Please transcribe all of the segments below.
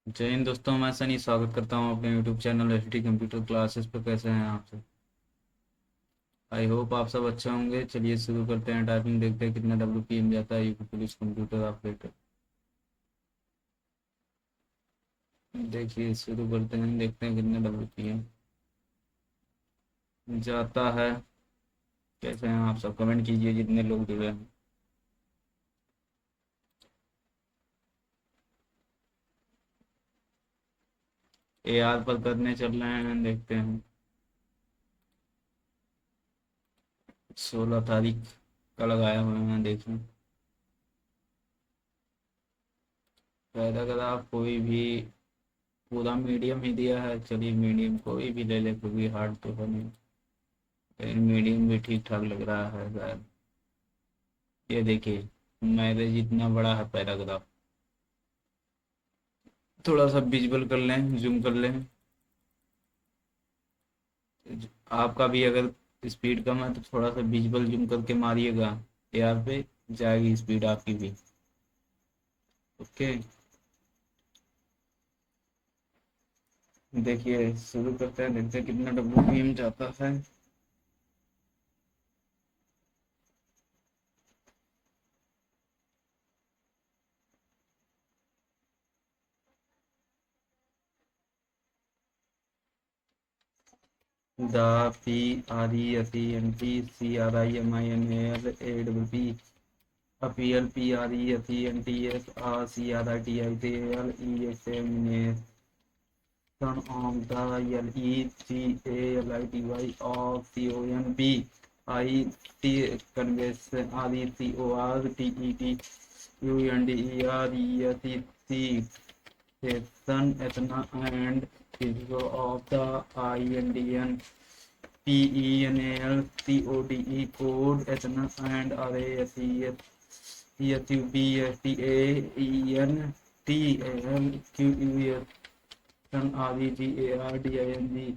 जय हिंद दोस्तों, मैं सनी स्वागत करता हूं अपने YouTube channel HD computer classes पर। कैसे हैं आप सब? आई होप आप सब अच्छे होंगे। चलिए शुरू करते हैं टाइपिंग, देखते हैं कितना WPM जाता है यूपी पुलिस कंप्यूटर ऑपरेटर। देखिए शुरू करते हैं, देखते हैं कितना WPM जाता है। कैसे हैं आप सब? कमेंट कीजिए जितने लोग जुड़े हैं। AR पर करने चल रहे हैं, देखते हैं। 16 तारीख का लगाया हुआ है, देखें। पैराग्राफ कोई भी, पूरा मीडियम ही दिया है। चलिए मीडियम कोई भी ले ले, कोई हार्ड तो है नहीं। मीडियम भी ठीक ठाक लग रहा है शायद। ये देखिए, मैरिज इतना बड़ा है पैराग्राफ। थोड़ा सा विजुअल कर लें, जूम कर लें। आपका भी अगर स्पीड कम है तो थोड़ा सा विजुअल जूम करके मारिएगा। यार पे जाएगी स्पीड आपकी भी। ओके, देखिए शुरू करते हैं, देखते हैं कितना WPM जाता है। The PRESENTCRIMINAL APPERESENTSRCRITICAL son of the LEGALITY of CONB convention RECORDETUNDERESEC session ethna and physical of the INDN PENAL CODE code ethna and RASES ESUBSTAENTALQUS REGARDING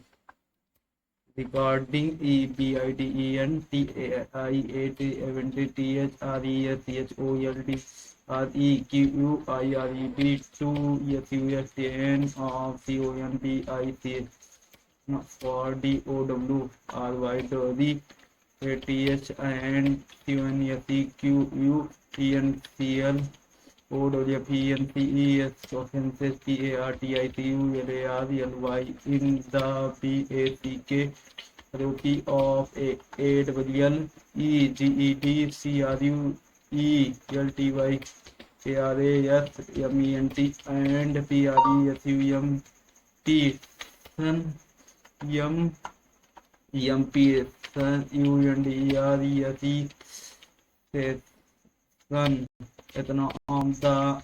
recording EBIDEN TIATEVNTTHREQUIRED 2 of CONBIC for DOW RYD ATH and CUNSEQUENCL OWPNCES offenses PARTITULARLY in the BACK rookie of AWL EGED CRUE LTY ARAS MENT and PRESUMT Yum MP UNDERESE Session Ethno on the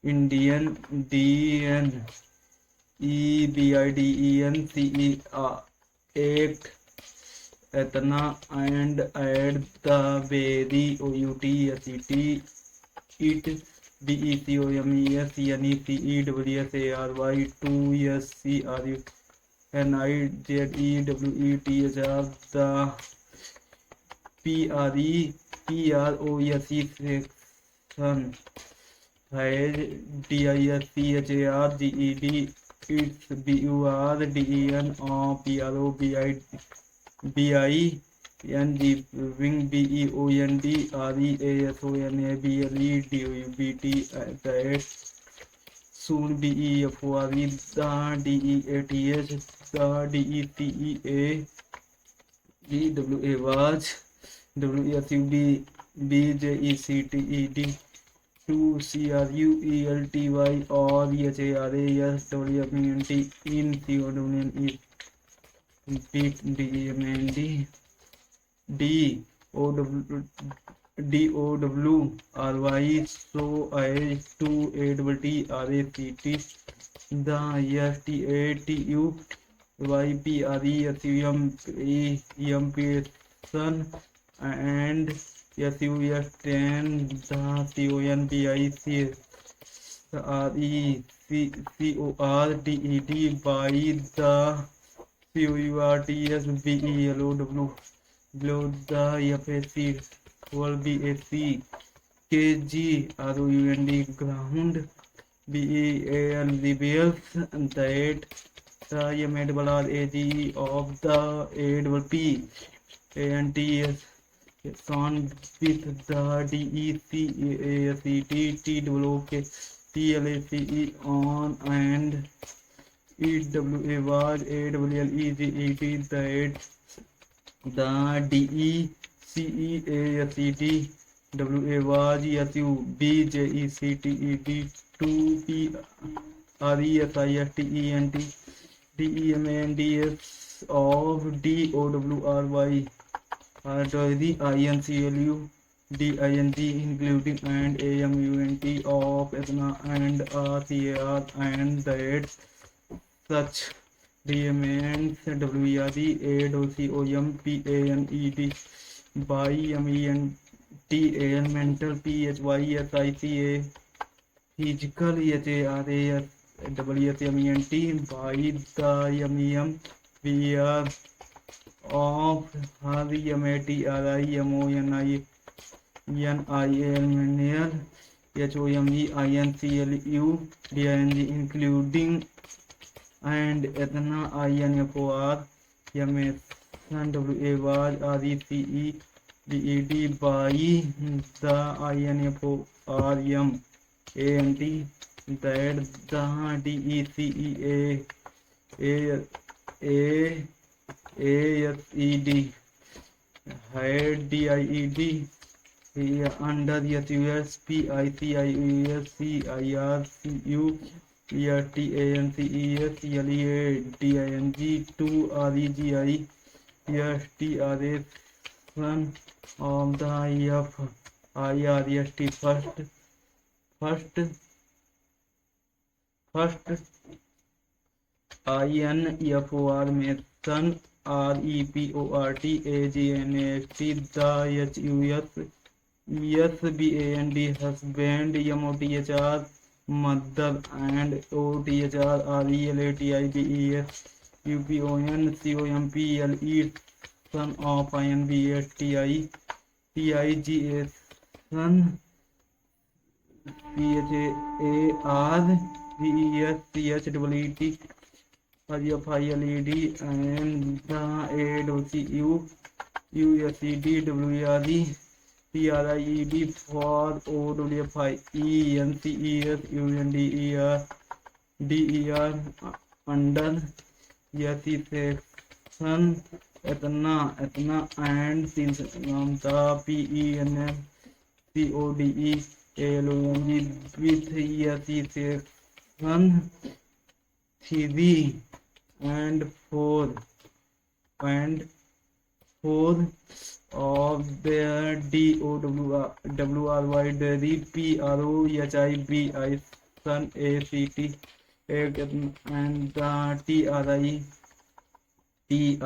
Indian DN EBIDENCE Act Ethna and add the very OUTSET it DECOMESCNECEWSARY 2SCRUNIZEWETHR the PREPROSE section has DISCHARGED its BURDEN of PROBING wing BEOND REASONABLE that soon BEFORE the DEATH the DECEA DWA was WSUB BJECTED to CRUELTY or EHARAS WMNT in COWN beat DMND DOWRY so as to AWTRACT the STATU YPRESUMPSON and SUS10 the CONBIC RECORDED by the PURTSBELOW below the FAC will be a C KG ROUND ground BEAL the bills that the made balad AG of the double P and T is son with the DECACT TWOK TLACE on and EWA was AWLEGET that the DECEACT WA was SUBJECTED 2 PRESISTENT DEMANDS of DOWRY are the INCLU DING including and AMUNT of Ethna and RCAR and that such demands WRD ADOCOMPANED by MENTAL mental PHYSICA physical HARAS WSMENT by the MEM of HARIMATI RIMONIAL NIL HOMEINCLU DING including and Ethna INFOR MSN WA was RECE DED by the INFOR ANT that the DECEA ASED had DIED under the US PICIUS CIRCU ERTANCES LEA DING 2 REGI ESTRA son of the IREST first INFOR में son REPORT AGNAST the HUS ESBAND husband MOTHR mother and OTHR RELATIBES UPON COMPLE son of INBSTI PIGA son PHAR VES CHWT FILED and the ADOCU USED WRD PRIED for OWFI ENCES UNDER DER under YESI section Ethna and the PENM CODE ALONG with YESI section 3 and 4 of the DOWRY the PROHIBI son ACT and the TRILC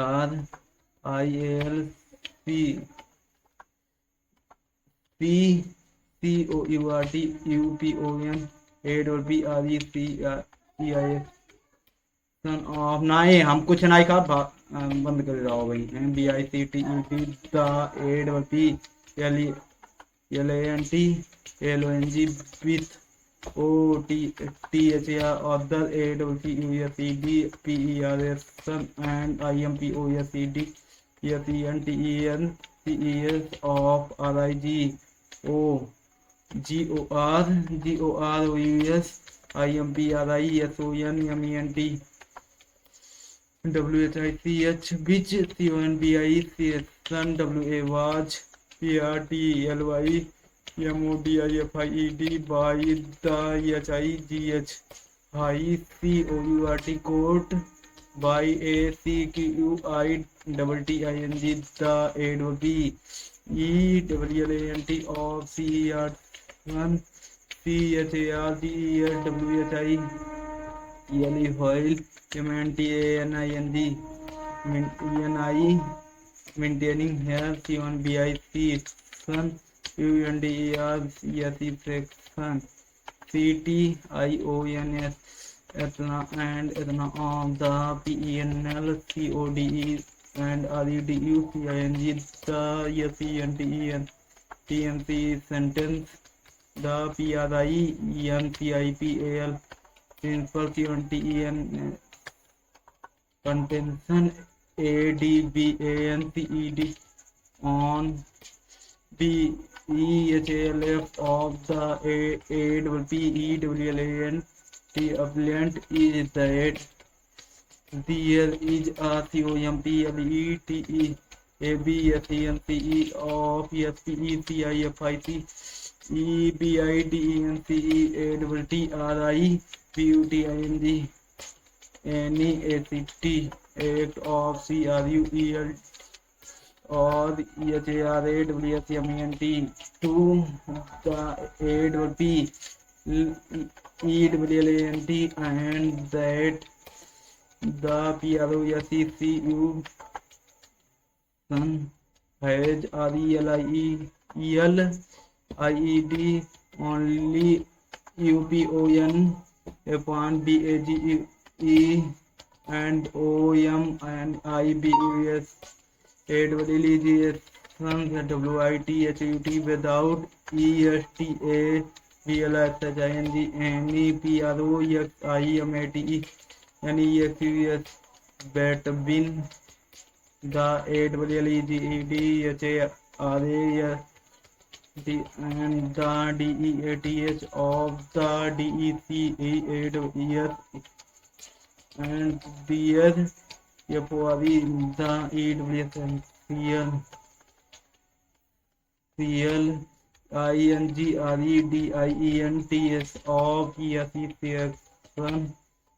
COURT UPON APRECIS son of नाई हम कुछ नाई का बंद कर रहा हो भाई BICTED the AWP LANT LONG with OTHR other AWCUSED PERS son and IMPOSED SENTEN CES of RIG O GOR GOROUS IMPRI SON MENT WHICH which CONBI son WA was PRTLY MODIFIED by the HIGH high COURT court by ACQI TTING the ADOP EWLANT of CER1 CHARDES WHI ELE foil MNTANING maintaining health CONBIC son UNDER ESE section CTIONS Ethna and Ethna of the PENL CODE and REDU CING the SENTEN TNC sentence the PRIENCIPAL principal CONTEN contention ADBANCED on BEHALF of the APPEWLANT appellant is that there is a COMPLETE ABSENCE of SPECIFIC EBIDENCE ADVTRIPUTING Act of CRUEL or EHARAWSMENT to the AWPEWLANT and that the PROSECU has RELIED only UPON upon BAGE and OM and IBUS WITHUT without ESTA VLSHING any PROXIMATE any EXUS between the AWLEGED and the DEATH of the DEC and there for the EWSNCL INGREDIENTS of ESECTION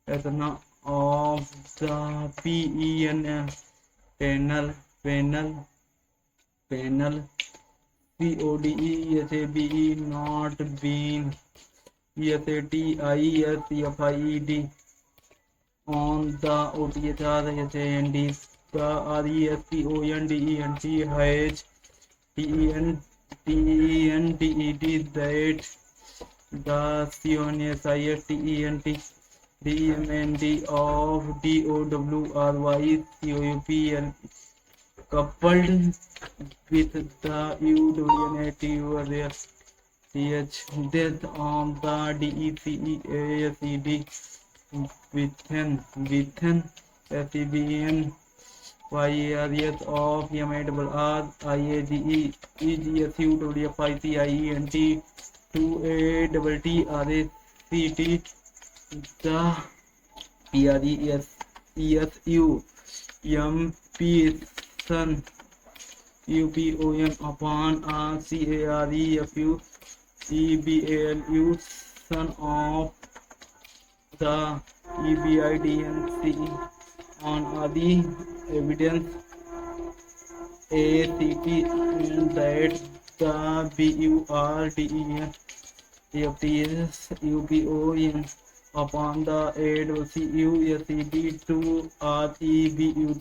as an of the PENL panel CODESABE not been ESATISFIED on the OTHR HAND the RESPONDENT has TENDED that the CONSISTENT DMND of DOWRY COUPL coupled with the UWNATURS death on the DECEACD within SCBN YARS of MARR IAGE EGSUWFICIENT 2ATTRACT the PRESESU MPSON UPON upon CAREFU EBALU son of the EBIDENCE on the evidence ACT and that the BURDEN FTS UPON upon the AWCU SED to REBUT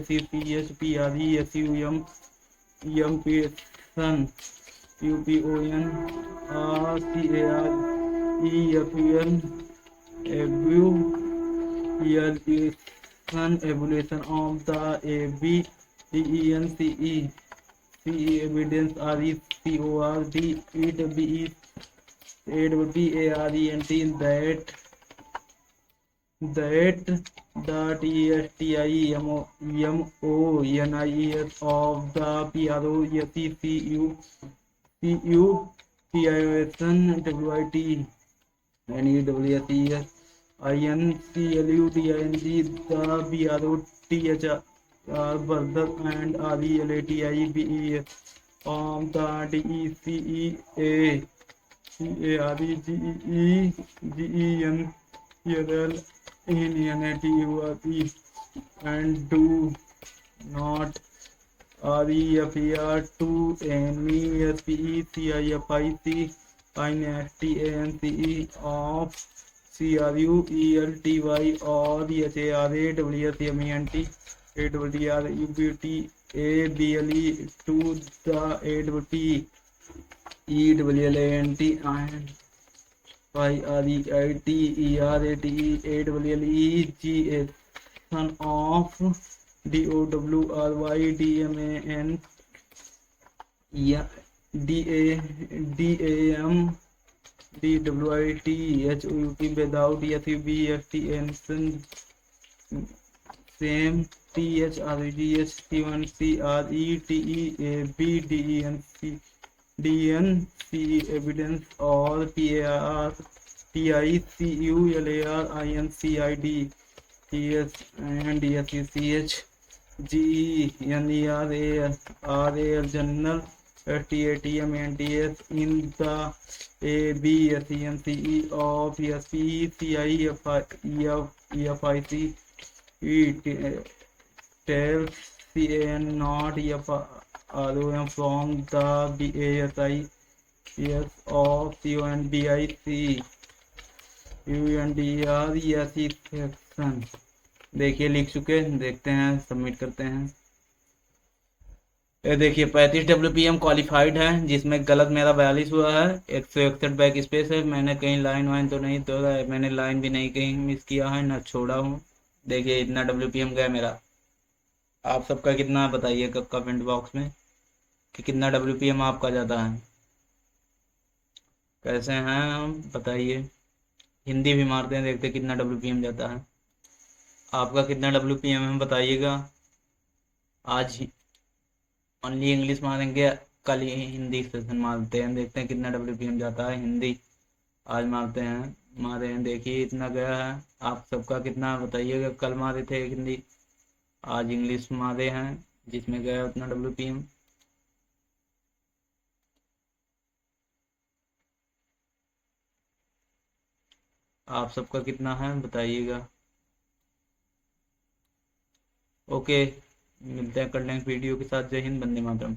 SCPS PRESUM MPSON UPON RCAR EFUN evaluation of the ABDENCE CE evidence RECORD EWE AWPARENT that the TSTIMONIS of the PROSECU PIOSN WIT and EWSES INCLUDING the BROTHR brother and RELATIBES on the DECEA CAREGEN INNATURE and do not refer to any SPECIFIC INSTANCE of CRUELTY or HARAWSMENT AWDRUBT ABLE to the AWP EWLANT and PREITERATE son of DOWRY DMAN DAM DWITHOUT without SUBFT and same THRETEABDENCE evidence or PARTICULARINCID TS and DSUCH GENERAL general TATM and TS in the ABSENCE of EFIC tells CAN not EFROM from the BASIS of CONBIC UNDRESE section। देखिए लिख चुके, देखते हैं, submit करते हैं। ये देखिए 35 WPM qualified है, जिसमें गलत मेरा 42 हुआ है, 161 बैक स्पेस है। मैंने कहीं लाइन वाइन तो नहीं तोड़ा है, मैंने लाइन भी नहीं कहीं मिस किया है, ना छोड़ा हूँ। देखिए इतना WPM गया मेरा। आप सबका कितना बताइए कमेंट बॉक्स में कि कितना WPM आपका जाता है। कैसे हैं हम बताइए। हिंदी भी मारते हैं, देखते कितना WPM जाता है। आपका कितना WPM है बताइएगा। आज ओनली इंग्लिश मारेंगे, कल ही हिंदी सेशन मारते हैं, देखते हैं कितना WPM जाता है। हिंदी आज मारते हैं, मारे हैं, देखिए इतना गया है। आप सबका कितना बताइएगा। कल मारे थे एक हिंदी, आज इंग्लिश मारे हैं, जिसमें गया उतना WPM। आप सबका कितना है बताइएगा। ओके, मिलते हैं कल नेक्स्ट वीडियो के साथ। जय हिंद, वंदे मातरम।